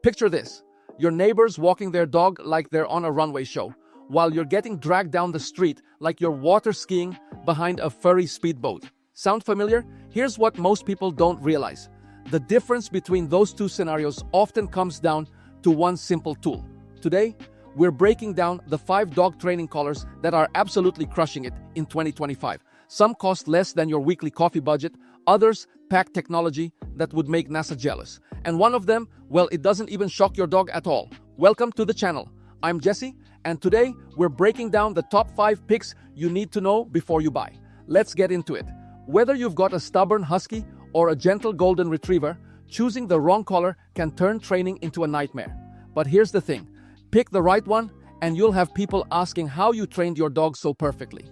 Picture this: your neighbors walking their dog like they're on a runway show, while you're getting dragged down the street like you're water skiing behind a furry speedboat. Sound familiar? Here's what most people don't realize. The difference between those two scenarios often comes down to one simple tool. Today, we're breaking down the 5 dog training collars that are absolutely crushing it in 2025. Some cost less than your weekly coffee budget, others pack technology that would make NASA jealous. And one of them, well, it doesn't even shock your dog at all. Welcome to the channel. I'm Jesse, and today we're breaking down the top 5 picks you need to know before you buy. Let's get into it. Whether you've got a stubborn husky or a gentle golden retriever, choosing the wrong collar can turn training into a nightmare. But here's the thing. Pick the right one, and you'll have people asking how you trained your dog so perfectly.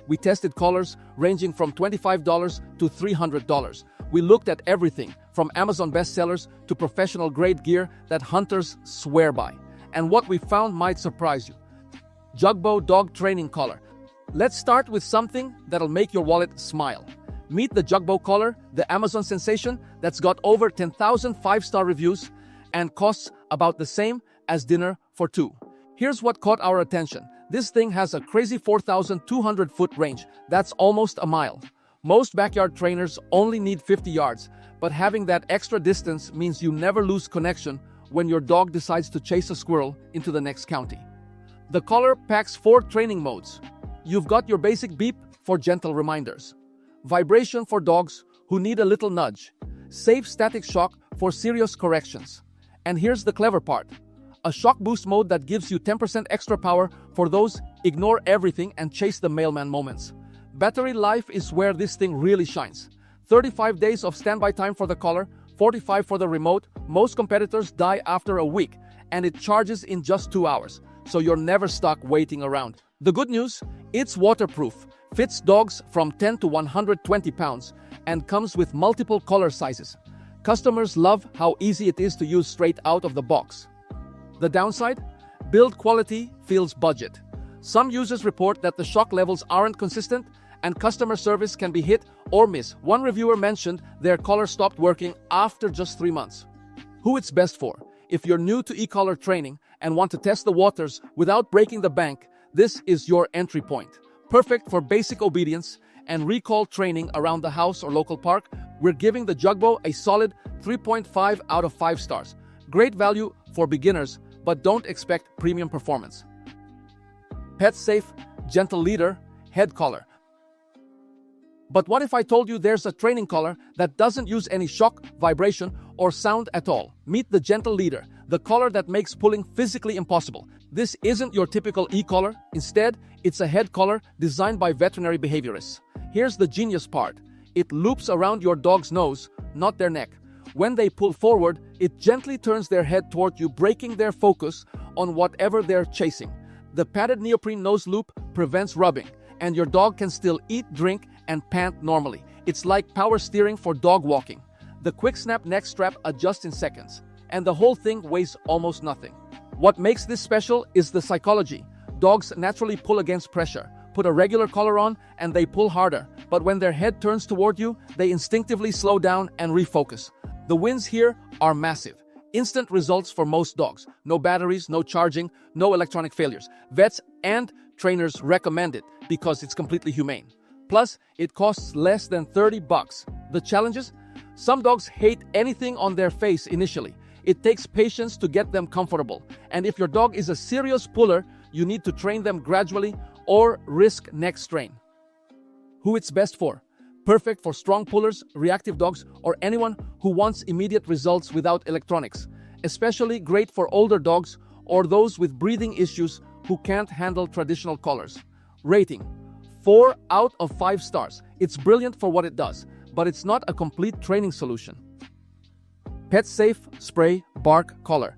We tested collars ranging from $25 to $300. We looked at everything from Amazon bestsellers to professional-grade gear that hunters swear by. And what we found might surprise you. Jugbo Dog Training Collar. Let's start with something that'll make your wallet smile. Meet the Jugbo collar, the Amazon sensation that's got over 10,000 5-star reviews and costs about the same as dinner for 2. Here's what caught our attention. This thing has a crazy 4,200-foot range. That's almost a mile. Most backyard trainers only need 50 yards, but having that extra distance means you never lose connection when your dog decides to chase a squirrel into the next county. The collar packs 4 training modes. You've got your basic beep for gentle reminders, vibration for dogs who need a little nudge, safe static shock for serious corrections. And here's the clever part. A shock boost mode that gives you 10% extra power for those ignore everything and chase the mailman moments. Battery life is where this thing really shines. 35 days of standby time for the collar, 45 for the remote. Most competitors die after a week, and it charges in just 2 hours, so you're never stuck waiting around. The good news? It's waterproof, fits dogs from 10 to 120 pounds, and comes with multiple collar sizes. Customers love how easy it is to use straight out of the box. The downside? Build quality feels budget. Some users report that the shock levels aren't consistent, and customer service can be hit or miss. One reviewer mentioned their collar stopped working after just 3 months. Who it's best for? If you're new to e-collar training and want to test the waters without breaking the bank, this is your entry point. Perfect for basic obedience and recall training around the house or local park. We're giving the Jugbo a solid 3.5 out of 5 stars. Great value for beginners, but don't expect premium performance. Pet Safe Gentle Leader Head Collar. But what if I told you there's a training collar that doesn't use any shock, vibration, or sound at all? Meet the Gentle Leader, the collar that makes pulling physically impossible. This isn't your typical e-collar. Instead, it's a head collar designed by veterinary behaviorists. Here's the genius part. It loops around your dog's nose, not their neck. When they pull forward, it gently turns their head toward you, breaking their focus on whatever they're chasing. The padded neoprene nose loop prevents rubbing, and your dog can still eat, drink, and pant normally. It's like power steering for dog walking. The quick snap neck strap adjusts in seconds, and the whole thing weighs almost nothing. What makes this special is the psychology. Dogs naturally pull against pressure. Put a regular collar on and they pull harder, but when their head turns toward you, they instinctively slow down and refocus. The wins here are massive. Instant results for most dogs. No batteries, no charging, no electronic failures. Vets and trainers recommend it because it's completely humane. Plus, it costs less than $30. The challenges? Some dogs hate anything on their face initially. It takes patience to get them comfortable. And if your dog is a serious puller, you need to train them gradually or risk neck strain. Who it's best for? Perfect for strong pullers, reactive dogs, or anyone who wants immediate results without electronics. Especially great for older dogs or those with breathing issues who can't handle traditional collars. Rating: 4 out of 5 stars. It's brilliant for what it does, but it's not a complete training solution. Pet Safe Spray Bark Collar.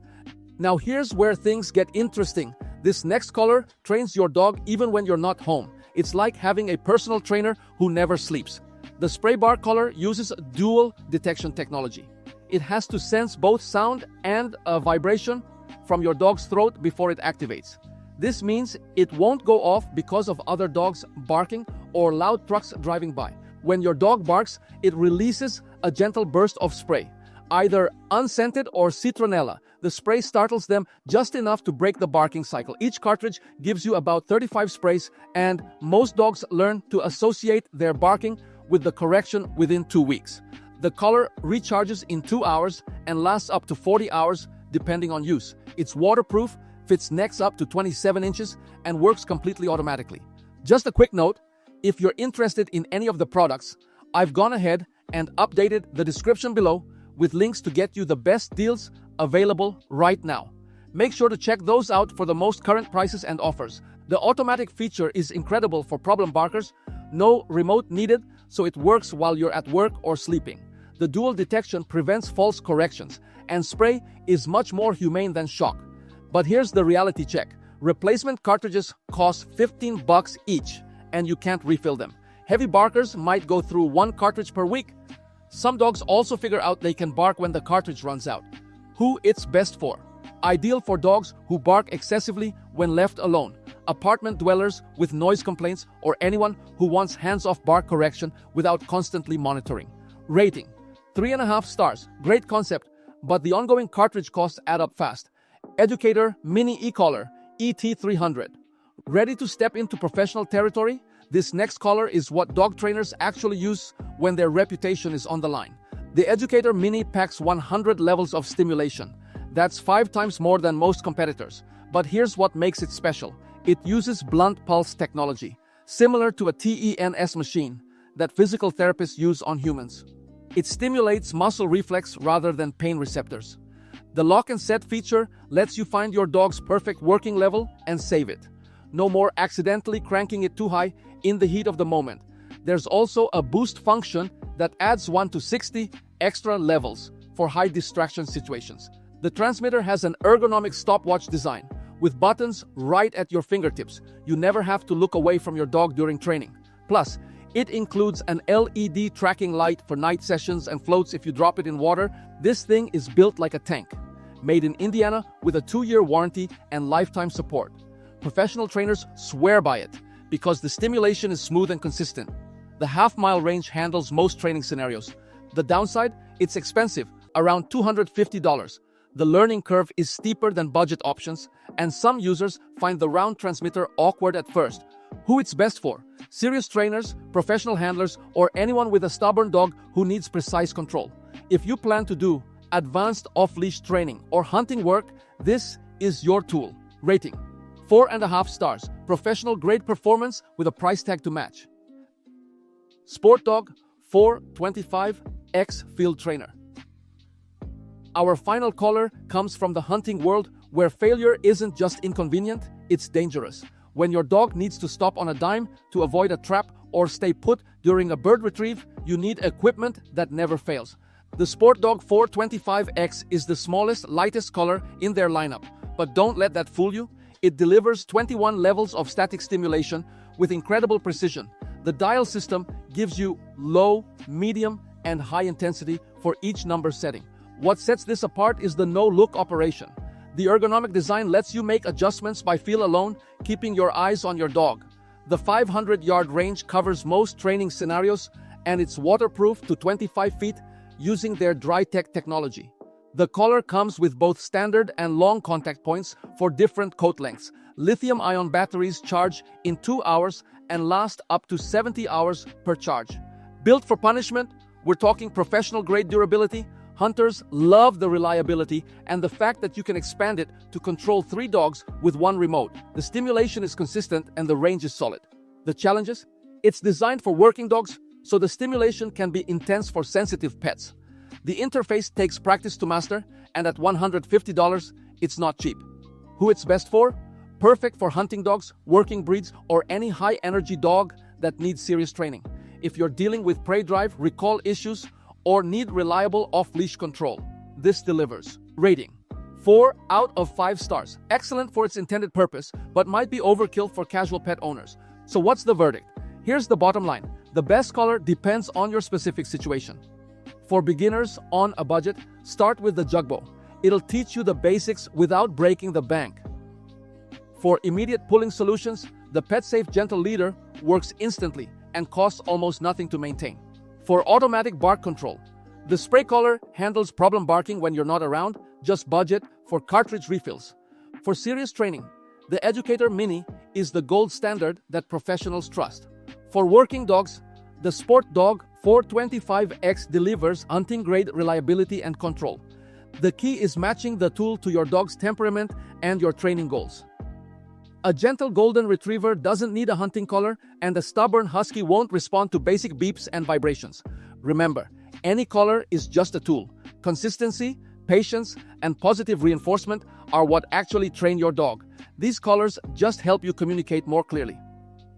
Now here's where things get interesting. This next collar trains your dog even when you're not home. It's like having a personal trainer who never sleeps. The spray bar collar uses dual detection technology. It has to sense both sound and a vibration from your dog's throat before it activates. This means it won't go off because of other dogs barking or loud trucks driving by. When your dog barks, it releases a gentle burst of spray, either unscented or citronella. The spray startles them just enough to break the barking cycle. Each cartridge gives you about 35 sprays, and most dogs learn to associate their barking with the correction within 2 weeks. The collar recharges in 2 hours and lasts up to 40 hours depending on use. It's waterproof, fits necks up to 27 inches, and works completely automatically. Just a quick note, if you're interested in any of the products, I've gone ahead and updated the description below with links to get you the best deals available right now. Make sure to check those out for the most current prices and offers. The automatic feature is incredible for problem barkers. No remote needed, so it works while you're at work or sleeping. The dual detection prevents false corrections, and spray is much more humane than shock. But here's the reality check. Replacement cartridges cost $15 each, and you can't refill them. Heavy barkers might go through 1 cartridge per week. Some dogs also figure out they can bark when the cartridge runs out. Who it's best for? Ideal for dogs who bark excessively when left alone, apartment dwellers with noise complaints, or anyone who wants hands-off bark correction without constantly monitoring. Rating: 3.5 stars. Great concept, but the ongoing cartridge costs add up fast. Educator Mini E-Collar ET300. Ready to step into professional territory? This next collar is what dog trainers actually use when their reputation is on the line. The Educator Mini packs 100 levels of stimulation. That's 5 times more than most competitors. But here's what makes it special. It uses blunt pulse technology, similar to a TENS machine that physical therapists use on humans. It stimulates muscle reflex rather than pain receptors. The lock and set feature lets you find your dog's perfect working level and save it. No more accidentally cranking it too high in the heat of the moment. There's also a boost function that adds 1 to 60 extra levels for high distraction situations. The transmitter has an ergonomic stopwatch design with buttons right at your fingertips. You never have to look away from your dog during training. Plus, it includes an LED tracking light for night sessions and floats if you drop it in water. This thing is built like a tank. Made in Indiana with a 2-year warranty and lifetime support. Professional trainers swear by it because the stimulation is smooth and consistent. The half-mile range handles most training scenarios. The downside? It's expensive, around $250. The learning curve is steeper than budget options, and some users find the round transmitter awkward at first. Who it's best for? Serious trainers, professional handlers, or anyone with a stubborn dog who needs precise control. If you plan to do advanced off-leash training or hunting work, this is your tool. Rating: 4.5 stars. Professional grade performance with a price tag to match. Sport Dog 425X Field Trainer. Our final collar comes from the hunting world, where failure isn't just inconvenient, it's dangerous. When your dog needs to stop on a dime to avoid a trap or stay put during a bird retrieve, you need equipment that never fails. The Sport Dog 425X is the smallest, lightest collar in their lineup. But don't let that fool you. It delivers 21 levels of static stimulation with incredible precision. The dial system gives you low, medium, and high intensity for each number setting. What sets this apart is the no-look operation. The ergonomic design lets you make adjustments by feel alone, keeping your eyes on your dog. The 500-yard range covers most training scenarios, and it's waterproof to 25 feet using their DryTech technology. The collar comes with both standard and long contact points for different coat lengths. Lithium-ion batteries charge in 2 hours and last up to 70 hours per charge. Built for punishment, we're talking professional-grade durability. Hunters love the reliability and the fact that you can expand it to control 3 dogs with 1 remote. The stimulation is consistent and the range is solid. The challenges? It's designed for working dogs, so the stimulation can be intense for sensitive pets. The interface takes practice to master, and at $150, it's not cheap. Who it's best for? Perfect for hunting dogs, working breeds, or any high-energy dog that needs serious training. If you're dealing with prey drive, recall issues, or need reliable off-leash control, this delivers. Rating: 4 out of 5 stars. Excellent for its intended purpose, but might be overkill for casual pet owners. So what's the verdict? Here's the bottom line. The best collar depends on your specific situation. For beginners on a budget, start with the Jugbo. It'll teach you the basics without breaking the bank. For immediate pulling solutions, the PetSafe Gentle Leader works instantly and costs almost nothing to maintain. For automatic bark control, the spray collar handles problem barking when you're not around. Just budget for cartridge refills. For serious training, the Educator Mini is the gold standard that professionals trust. For working dogs, the Sport Dog 425X delivers hunting-grade reliability and control. The key is matching the tool to your dog's temperament and your training goals. A gentle golden retriever doesn't need a hunting collar, and a stubborn husky won't respond to basic beeps and vibrations. Remember, any collar is just a tool. Consistency, patience, and positive reinforcement are what actually train your dog. These collars just help you communicate more clearly.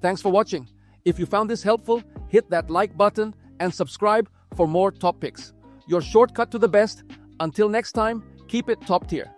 Thanks for watching. If you found this helpful, hit that like button and subscribe for more top picks. Your shortcut to the best. Until next time, keep it top tier.